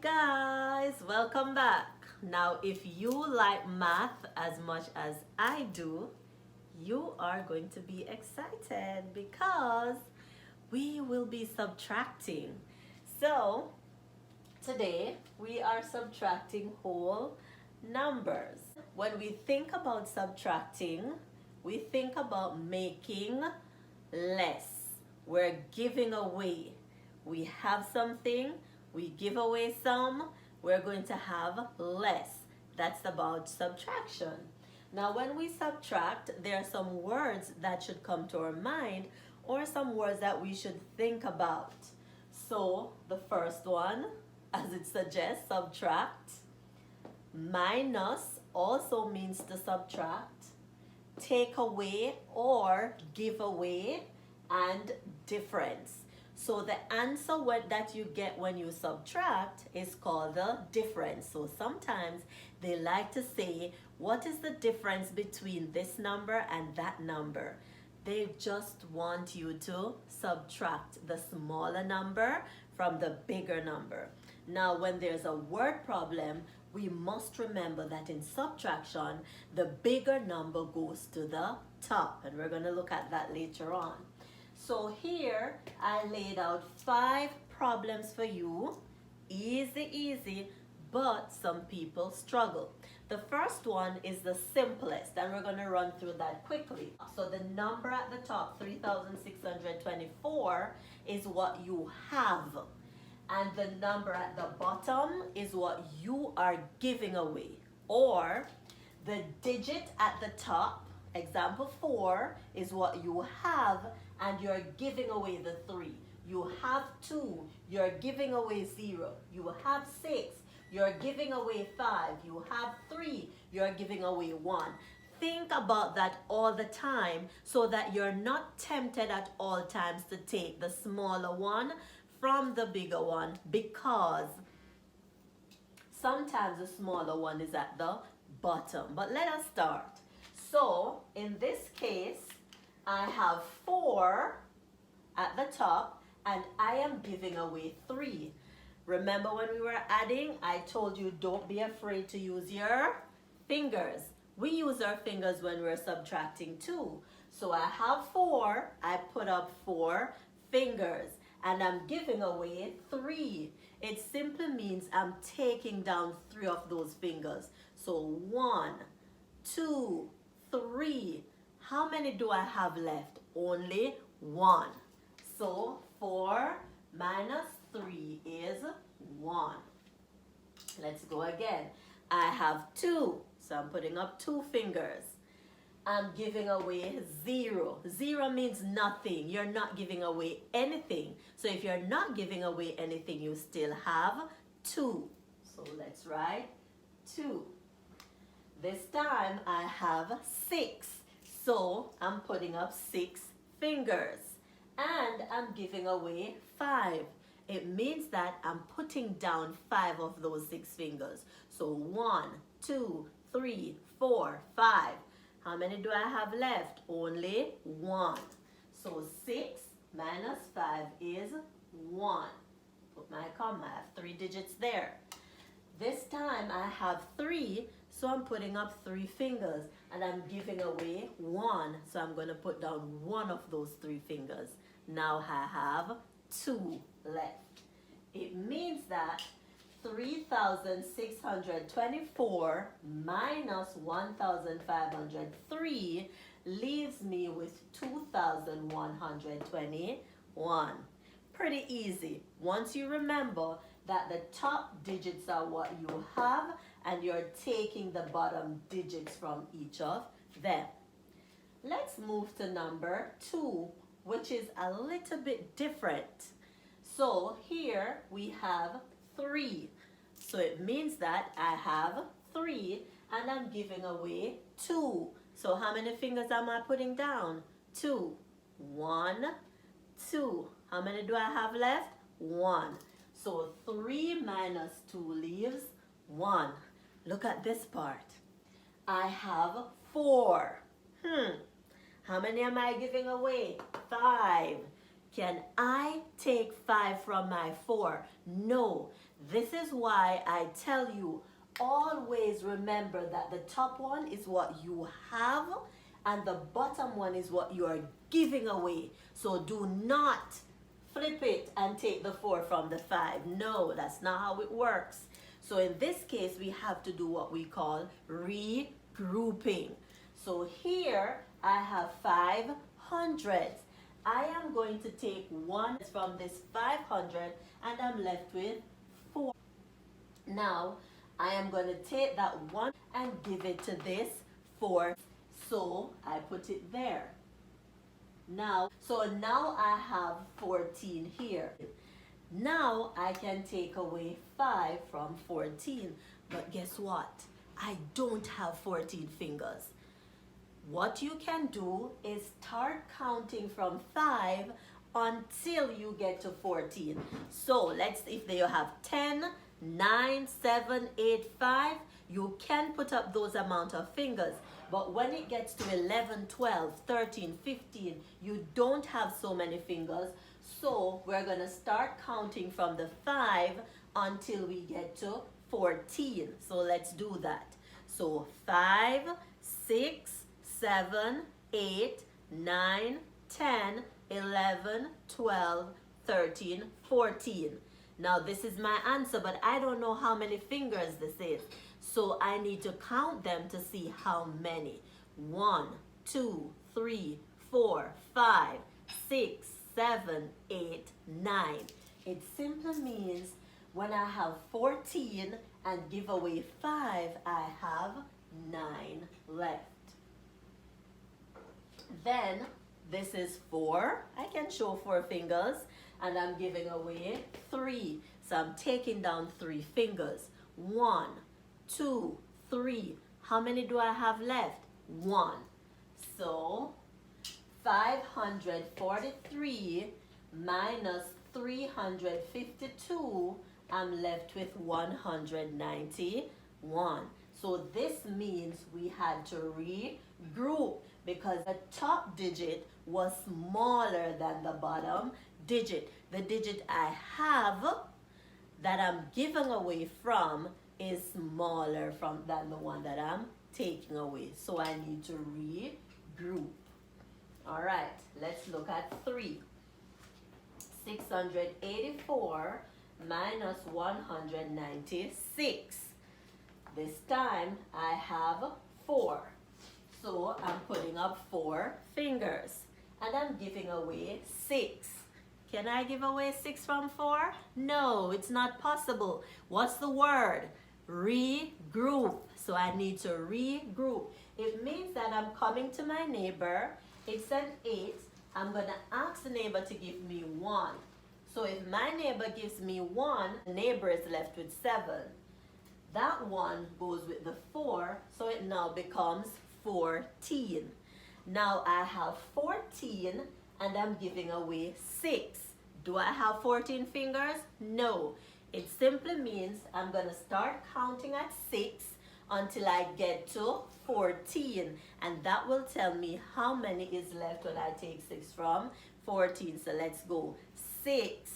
guys, welcome back. Now, if you like math as much as I do, you are going to be excited because we will be subtracting. So, today we are subtracting whole numbers. When we think about subtracting, we think about making less. We're giving away. We have something, we give away some, we're going to have less. That's about subtraction. Now, when we subtract, there are some words that should come to our mind or some words that we should think about. So, the first one, as it suggests, subtract. Minus also means to subtract. Take away or give away, and difference. So the answer that you get when you subtract is called the difference. So sometimes they like to say, what is the difference between this number and that number? They just want you to subtract the smaller number from the bigger number. Now, when there's a word problem, we must remember that in subtraction, the bigger number goes to the top. And we're going to look at that later on. So here I laid out 5 problems for you. Easy, but some people struggle. The first one is the simplest, and we're going to run through that quickly. So the number at the top, 3,624, is what you have. And the number at the bottom is what you are giving away. Or the digit at the top, example 4, is what you have, and you're giving away the 3. You have 2, you're giving away 0. You have 6, you're giving away 5. You have 3, you're giving away 1. Think about that all the time so that you're not tempted at all times to take the smaller one from the bigger one, because sometimes the smaller one is at the bottom. But let us start. So in this case, I have 4 at the top and I am giving away 3. Remember when we were adding, I told you don't be afraid to use your fingers. We use our fingers when we're subtracting too. So I have 4, I put up 4 fingers and I'm giving away 3. It simply means I'm taking down 3 of those fingers. So 1, 2, 3. How many do I have left? Only 1. So 4 minus 3 is 1. Let's go again. I have 2. So I'm putting up 2 fingers. I'm giving away 0. 0 means nothing. You're not giving away anything. So if you're not giving away anything, you still have 2. So let's write 2. This time I have 6. So I'm putting up 6 fingers. And I'm giving away 5. It means that I'm putting down 5 of those 6 fingers. So 1, 2, 3, 4, 5. How many do I have left? Only 1. So 6 minus 5 is 1. Put my comma, I have 3 digits there. This time I have 3, so I'm putting up 3 fingers and I'm giving away 1. So I'm going to put down 1 of those 3 fingers. Now I have 2 left. It means that 3,624 minus 1,503 leaves me with 2,121. Pretty easy. Once you remember that the top digits are what you have and you're taking the bottom digits from each of them. Let's move to number 2, which is a little bit different. So here we have 3. So it means that I have 3 and I'm giving away 2. So how many fingers am I putting down? 2. 1, 2. How many do I have left? 1. So 3 minus 2 leaves 1. Look at this part. I have 4. How many am I giving away? 5. Can I take 5 from my 4? No. This is why I tell you, always remember that the top one is what you have and the bottom one is what you are giving away. So do not flip it and take the 4 from the 5. No, that's not how it works. So in this case, we have to do what we call regrouping. So here I have 500. I am going to take 1 from this 500 and I'm left with 4. Now I am going to take that 1 and give it to this 4. So I put it there. Now I have 14 here. Now I can take away 5 from 14. But guess what? I don't have 14 fingers. What you can do is start counting from 5 until you get to 14. So if you have 10, 9, 7, 8, 5, you can put up those amount of fingers. But when it gets to 11, 12, 13, 15, you don't have so many fingers. So we're going to start counting from the 5 until we get to 14. So let's do that. So 5, 6, 7, 8, 9, 10, 11, 12, 13, 14. Now this is my answer, but I don't know how many fingers this is. So I need to count them to see how many. 1, 2, 3, 4, 5, 6, 7, 8, 9. It simply means when I have 14 and give away 5, I have 9 left. Then this is 4. I can show 4 fingers and I'm giving away 3. So I'm taking down 3 fingers. 1, 2, 3. How many do I have left? 1. So 543 minus 352, I'm left with 191. So this means we had to regroup because the top digit was smaller than the bottom digit. The digit I have that I'm giving away from is smaller than the one that I'm taking away. So I need to regroup. All right, let's look at 3. 684 minus 196. This time I have 4. So I'm putting up 4 fingers and I'm giving away 6. Can I give away 6 from 4? No, it's not possible. What's the word? Regroup. So I need to regroup. It means that I'm coming to my neighbor. It's an 8. I'm going to ask the neighbor to give me 1. So if my neighbor gives me 1, the neighbor is left with 7. That 1 goes with the 4, so it now becomes 14. Now I have 14 and I'm giving away 6. Do I have 14 fingers? No. It simply means I'm going to start counting at 6 until I get to 14. And that will tell me how many is left when I take 6 from 14. So let's go. 6,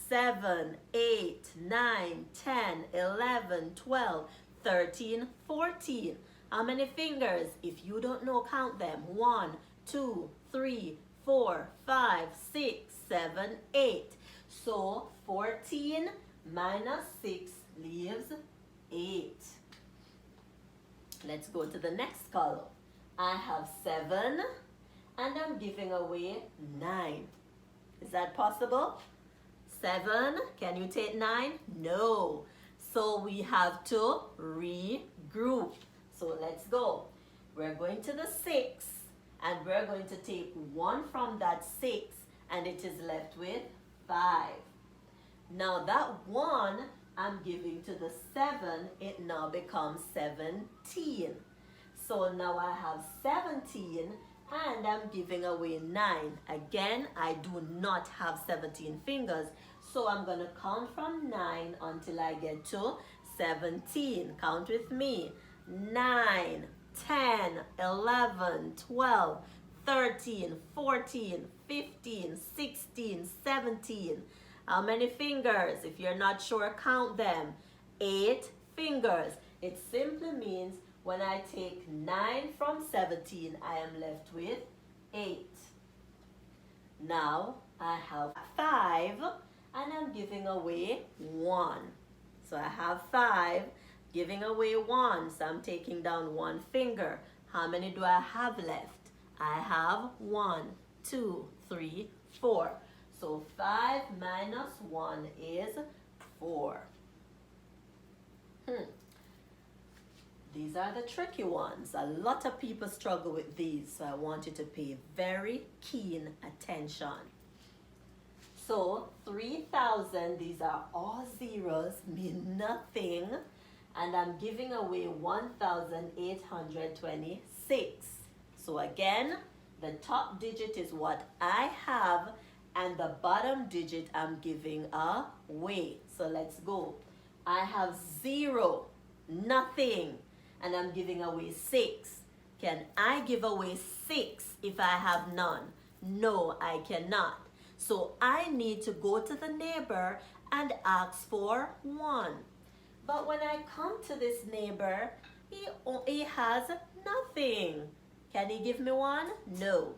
7, 8, 9, 10, 11, 12, 13, 14. How many fingers? If you don't know, count them. 1, 2, 3, 4, 5, 6, 7, 8. So 14 minus 6 leaves 8. Let's go to the next column. I have 7 and I'm giving away 9. Is that possible? 7, can you take 9? No. So we have to regroup. So let's go. We're going to the 6 and we're going to take 1 from that 6 and it is left with 5. Now that 1 I'm giving to the 7, it now becomes 17. So now I have 17 and I'm giving away 9. Again, I do not have 17 fingers. So I'm going to count from 9 until I get to 17. Count with me. 9, 10, 11, 12, 13, 14, 15, 16, 17. How many fingers? If you're not sure, count them. 8 fingers. It simply means when I take 9 from 17, I am left with 8. Now I have 5 and I'm giving away 1. So I have 5, giving away 1. So I'm taking down 1 finger. How many do I have left? I have 1, 2, 3, 4. So 5 minus 1 is 4. These are the tricky ones. A lot of people struggle with these, so I want you to pay very keen attention. So 3,000, these are all zeros, mean nothing, and I'm giving away 1,826. So again, the top digit is what I have, and the bottom digit I'm giving away. So let's go. I have 0, nothing, and I'm giving away 6. Can I give away 6 if I have none? No, I cannot. So I need to go to the neighbor and ask for 1. But when I come to this neighbor, he has nothing. Can he give me 1? No.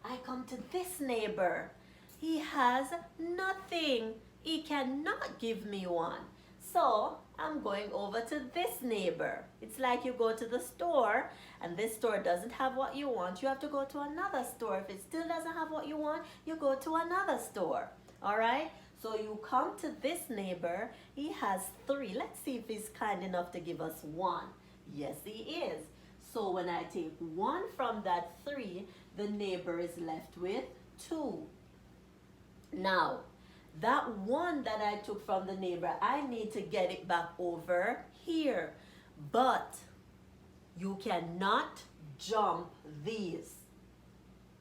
I come to this neighbor. He has nothing. He cannot give me 1. So I'm going over to this neighbor. It's like you go to the store and this store doesn't have what you want. You have to go to another store. If it still doesn't have what you want, you go to another store. All right? So you come to this neighbor. He has 3. Let's see if he's kind enough to give us 1. Yes, he is. So when I take 1 from that 3, the neighbor is left with 2. Now, that 1 that I took from the neighbor, I need to get it back over here. But you cannot jump these.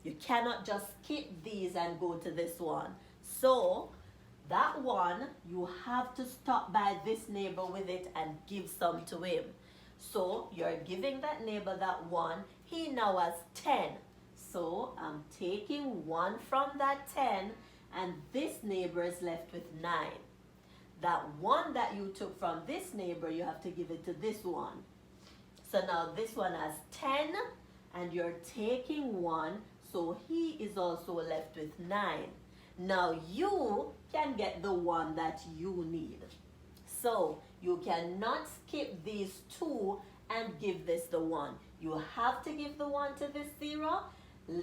You cannot just skip these and go to this one. So that 1, you have to stop by this neighbor with it and give some to him. So you're giving that neighbor that 1. He now has 10. So I'm taking 1 from that 10. And this neighbor is left with 9. That 1 that you took from this neighbor, you have to give it to this one. So now this one has 10, and you're taking 1, so he is also left with 9. Now you can get the 1 that you need. So you cannot skip these 2 and give this the 1. You have to give the 1 to this 0,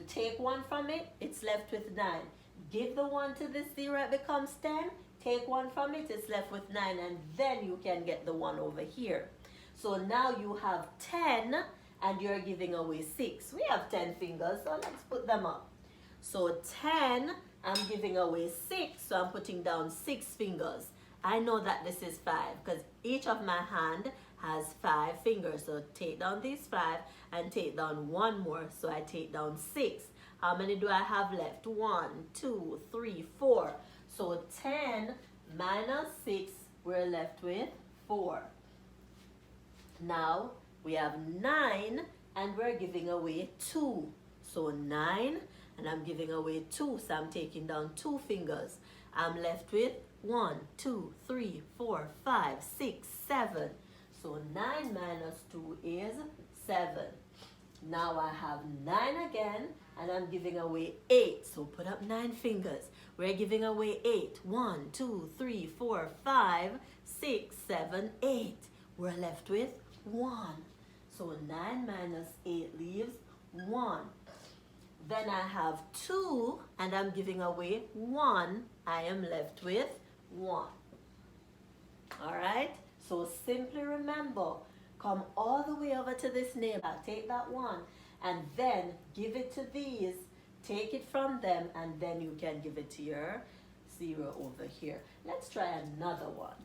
take 1 from it, it's left with 9. Give the 1 to this 0, it becomes 10. Take 1 from it, it's left with 9. And then you can get the 1 over here. So now you have 10 and you're giving away 6. We have 10 fingers, so let's put them up. So 10, I'm giving away 6, so I'm putting down 6 fingers. I know that this is 5 because each of my hand has 5 fingers. So take down these 5 and take down 1 more. So I take down 6. How many do I have left? 1, 2, 3, 4. So 10 minus 6, we're left with 4. Now we have 9 and we're giving away 2. So 9 and I'm giving away 2. So I'm taking down 2 fingers. I'm left with 1, 2, 3, 4, 5, 6, 7. So 9 minus 2 is 7. Now I have 9 again, and I'm giving away 8. So put up 9 fingers. We're giving away 8. 1, 2, 3, 4, 5, 6, 7, 8. We're left with 1. So 9 minus 8 leaves 1. Then I have 2, and I'm giving away 1. I am left with 1. All right? So simply remember, come all the way over to this neighbor, take that 1, and then give it to these, take it from them, and then you can give it to your 0 over here. Let's try another one.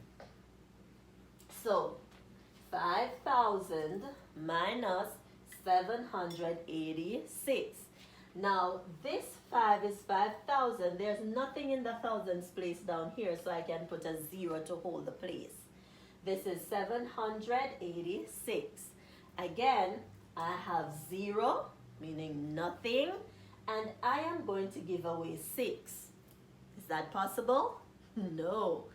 So 5,000 minus 786. Now this 5 is 5,000. There's nothing in the thousands place down here, so I can put a 0 to hold the place. This is 786. Again, I have 0, meaning nothing, and I am going to give away 6. Is that possible? No.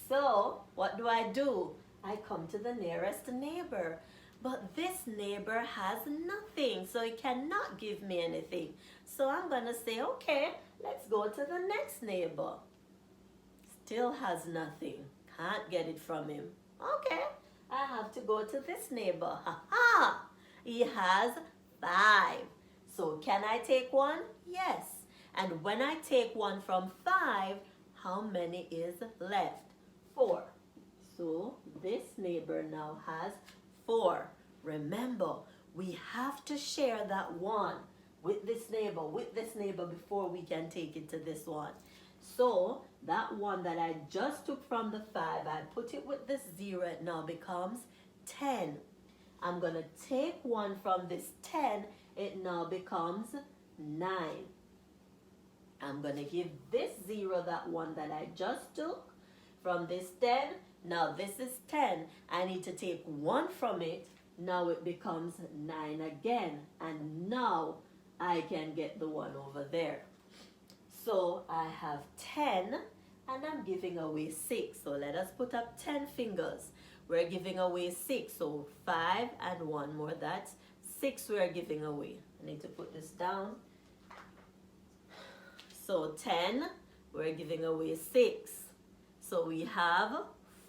So what do? I come to the nearest neighbor. But this neighbor has nothing, so it cannot give me anything. So I'm going to say, okay, let's go to the next neighbor. Still has nothing. Can't get it from him. Okay, I have to go to this neighbor. Ha ha! He has 5. So can I take one? Yes. And when I take one from 5, how many is left? 4. So this neighbor now has 4. Remember, we have to share that 1 with this neighbor before we can take it to this one. So that 1 that I just took from the 5, I put it with this 0, it now becomes 10. I'm going to take 1 from this 10, it now becomes 9. I'm going to give this 0 that 1 that I just took from this 10. Now this is 10. I need to take 1 from it. Now it becomes 9 again. And now I can get the 1 over there. So I have 10 and I'm giving away 6. So let us put up 10 fingers. We're giving away 6. So 5 and 1 more. That's 6 we're giving away. I need to put this down. So 10, we're giving away 6. So we have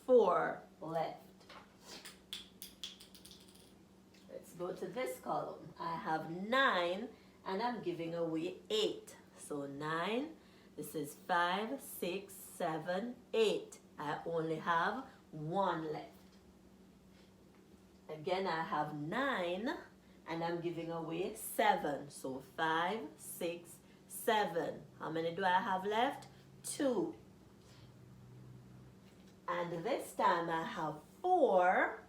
4 left. Let's go to this column. I have 9 and I'm giving away 8. So 9, this is 5, 6, 7, 8. I only have 1 left. Again, I have 9 and I'm giving away 7. So 5, 6, 7. How many do I have left? 2. And this time I have 4,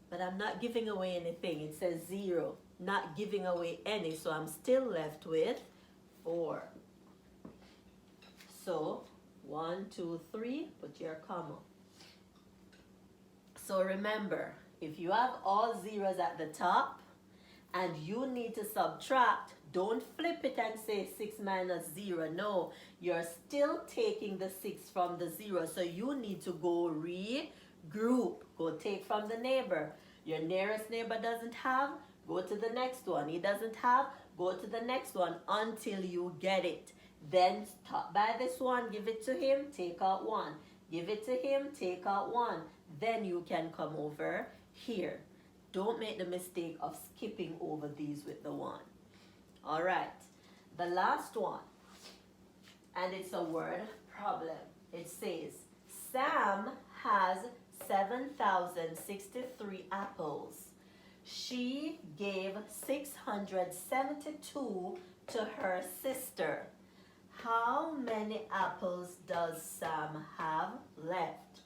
but I'm not giving away anything. It says 0. Not giving away any, so I'm still left with 4. So 1, 2, 3, put your comma. So remember, if you have all zeros at the top and you need to subtract, don't flip it and say 6 minus 0. No, you're still taking the 6 from the 0. So you need to go regroup. Go take from the neighbor. Your nearest neighbor doesn't have, go to the next one. He doesn't have, go to the next one until you get it. Then stop by this one, give it to him, take out 1. Give it to him, take out 1. Then you can come over here. Don't make the mistake of skipping over these with the 1. All right, the last one, and it's a word problem. It says, Sam has 7,063 apples. She gave 672 to her sister. How many apples does Sam have left?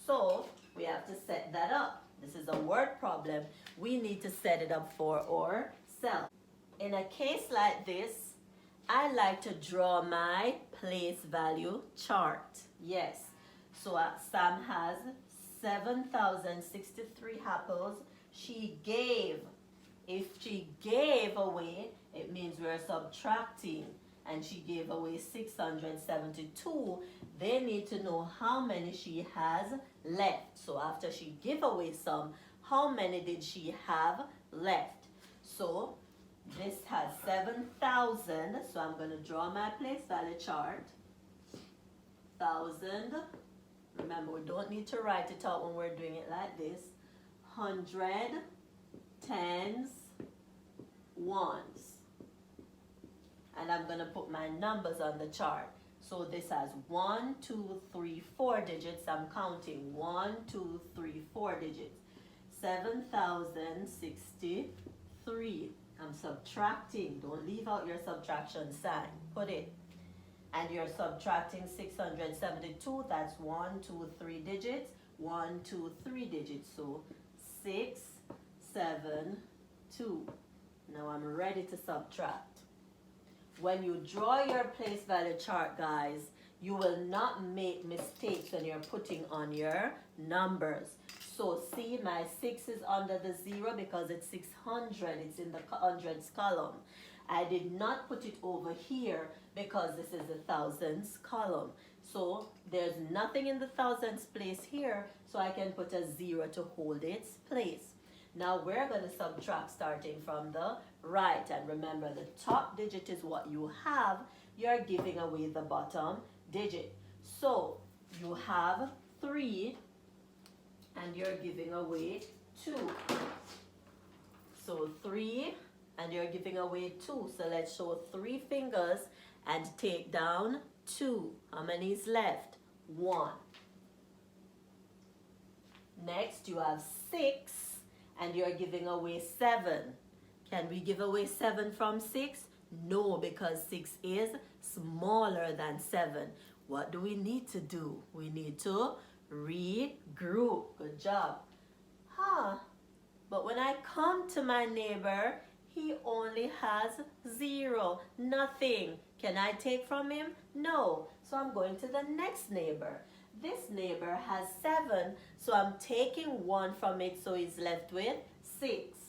So we have to set that up. This is a word problem. We need to set it up for ourselves. In a case like this, I like to draw my place value chart. Yes. So Sam has 7,063 apples. She gave. If she gave away, it means we're subtracting. And she gave away 672. They need to know how many she has left. So after she gave away some, how many did she have left? So this has 7,000. So I'm going to draw my place value chart. 1,000. Remember, we don't need to write it out when we're doing it like this. 100, tens, ones. And I'm going to put my numbers on the chart. So this has 1, 2, 3, 4 digits. I'm counting 1, 2, 3, 4 digits. 7,063. I'm subtracting. Don't leave out your subtraction sign. Put it. And you're subtracting 672. That's 1, 2, 3 digits. 1, 2, 3 digits. So 6, 7, 2. Now I'm ready to subtract. When you draw your place value chart, guys, you will not make mistakes when you're putting on your numbers. So see, my 6 is under the 0 because it's 600. It's in the hundreds column. I did not put it over here because this is the thousands column. So there's nothing in the thousands place here, so I can put a 0 to hold its place. Now we're going to subtract starting from the right. And remember, the top digit is what you have. You're giving away the bottom digit. So you have 3 and you're giving away 2. So 3 and you're giving away 2. So let's show 3 fingers and take down 2. How many is left? 1. Next you have 6 and you're giving away 7. Can we give away 7 from 6? No, because 6 is smaller than 7. What do we need to do? We need to regroup. Good job. But when I come to my neighbor, he only has 0, nothing. Can I take from him? No. So I'm going to the next neighbor. This neighbor has 7, so I'm taking 1 from it, so he's left with 6.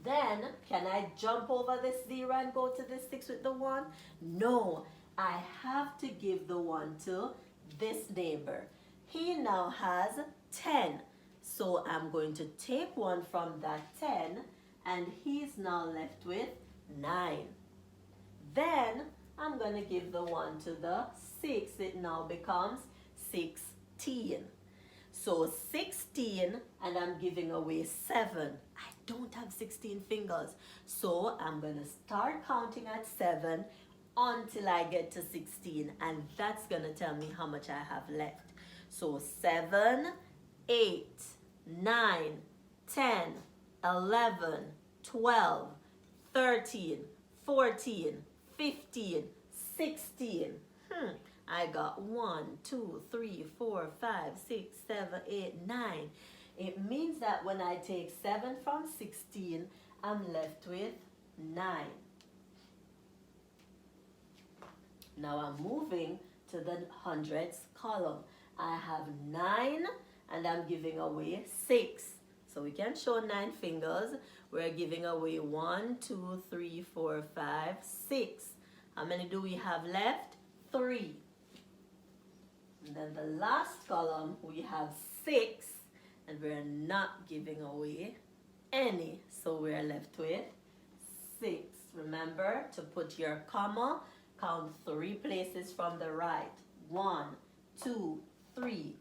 Then, can I jump over this 0 and go to this 6 with the 1? No, I have to give the 1 to this neighbor. He now has 10, so I'm going to take 1 from that 10, and he's now left with 9. Then, I'm going to give the 1 to the 6. It now becomes 16. So 16, and I'm giving away 7. I don't have 16 fingers. So I'm going to start counting at 7 until I get to 16. And that's going to tell me how much I have left. So 7, 8, 9, 10, 11, 12, 13, 14, 15, 16. I got 1, 2, 3, 4, 5, 6, 7, 8, 9. It means that when I take 7 from 16, I'm left with 9. Now I'm moving to the hundreds column. I have 9 and I'm giving away 6. So we can show 9 fingers. We're giving away 1, 2, 3, 4, 5, 6. How many do we have left? 3. And then the last column, we have 6, and we're not giving away any, so we're left with 6. Remember to put your comma, count 3 places from the right. 1, 2, 3,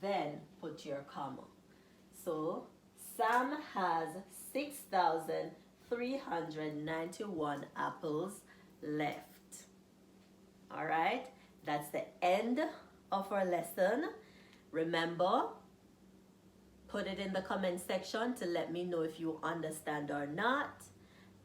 then put your comma. So Sam has 6,391 apples left. All right, that's the end of our lesson. Remember, put it in the comment section to let me know if you understand or not.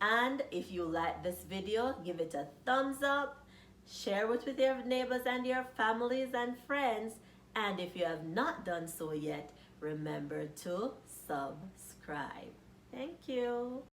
And if you like this video, give it a thumbs up, share it with your neighbors and your families and friends. And if you have not done so yet, remember to subscribe. Thank you.